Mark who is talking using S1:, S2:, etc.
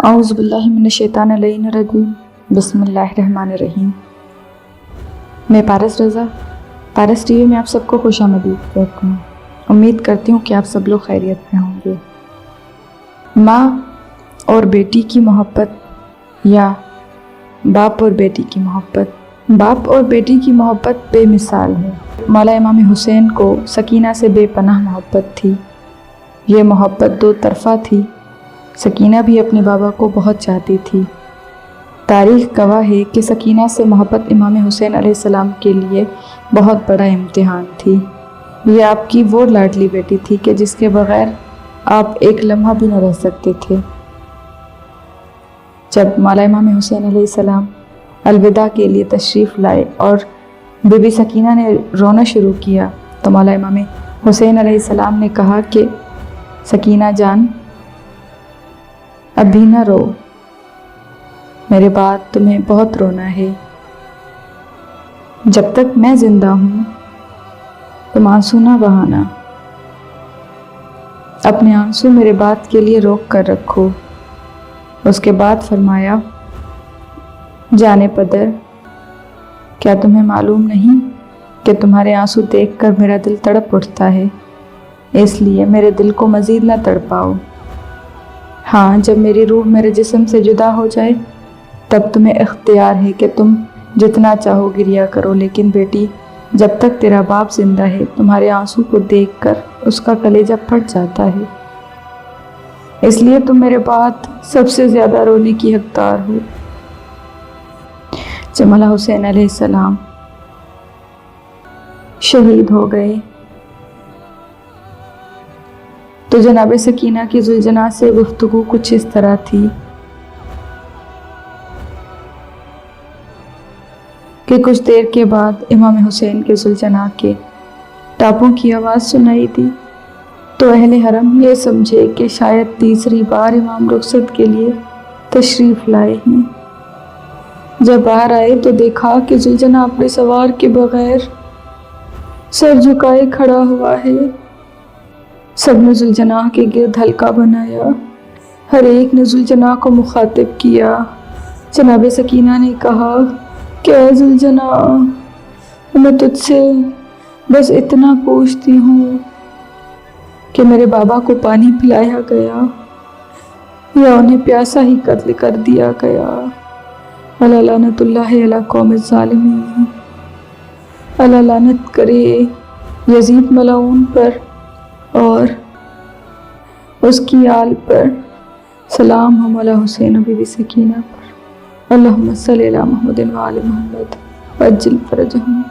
S1: اعوذ باللہ من الشیطان الرجیم بسم اللہ الرحمن الرحیم۔ میں پارس رضا، پارس ٹی وی میں آپ سب کو خوش آمدید کہتی ہوں۔ امید کرتی ہوں کہ آپ سب لوگ خیریت میں ہوں گے۔ ماں اور بیٹی کی محبت یا باپ اور بیٹی کی محبت، باپ اور بیٹی کی محبت بے مثال ہے۔ مولا امام حسین کو سکینہ سے بے پناہ محبت تھی۔ یہ محبت دو طرفہ تھی۔ سکینہ بھی اپنے بابا کو بہت چاہتی تھی۔ تاریخ گواہ ہے کہ سکینہ سے محبت امام حسین علیہ السلام کے لیے بہت بڑا امتحان تھی۔ یہ آپ کی وہ لاڈلی بیٹی تھی کہ جس کے بغیر آپ ایک لمحہ بھی نہ رہ سکتے تھے۔ جب مولا امام حسین علیہ السلام الوداع کے لیے تشریف لائے اور بی بی سکینہ نے رونا شروع کیا تو مولا امام حسین علیہ السلام نے کہا کہ سکینہ جان، ابھی نہ رو، میرے بعد تمہیں بہت رونا ہے۔ جب تک میں زندہ ہوں تم آنسو نہ بہانا، اپنے آنسو میرے بات کے لیے روک کر رکھو۔ اس کے بعد فرمایا، جانے پدر، کیا تمہیں معلوم نہیں کہ تمہارے آنسو دیکھ کر میرا دل تڑپ اٹھتا ہے، اس لیے میرے دل کو مزید نہ تڑپاؤ۔ ہاں، جب میری روح میرے جسم سے جدا ہو جائے تب تمہیں اختیار ہے کہ تم جتنا چاہو گریا کرو، لیکن بیٹی، جب تک تیرا باپ زندہ ہے تمہارے آنسو کو دیکھ کر اس کا کلیجہ پھٹ جاتا ہے، اس لیے تم میرے بعد سب سے زیادہ رونے کی حقدار ہو۔ جب مولا حسین علیہ السلام شہید ہو گئے تو جناب سکینہ کی ذوالجناح سے گفتگو کچھ اس طرح تھی کہ کچھ دیر کے بعد امام حسین کے ذوالجناح کے ٹاپوں کی آواز سنائی دی تو اہل حرم یہ سمجھے کہ شاید تیسری بار امام رخصت کے لیے تشریف لائے ہیں۔ جب باہر آئے تو دیکھا کہ ذوالجناح اپنے سوار کے بغیر سر جھکائے کھڑا ہوا ہے۔ سب نے ذوالجناح کے گرد حلقہ بنایا، ہر ایک نے ذوالجناح کو مخاطب کیا۔ جناب سکینہ نے کہا کہ اے ذوالجناح، میں تجھ سے بس اتنا پوچھتی ہوں کہ میرے بابا کو پانی پلایا گیا یا انہیں پیاسا ہی قتل کر دیا گیا؟ اللہ لعنت اللہ علی قوم الظالمین، اللہ لعنت کرے یزید ملعون پر اور اس کی آل پر، سلام ہو مولا حسین و بی بی سکینہ پر، اللہم صلی علی محمد و آل محمد وعجل فرجہم۔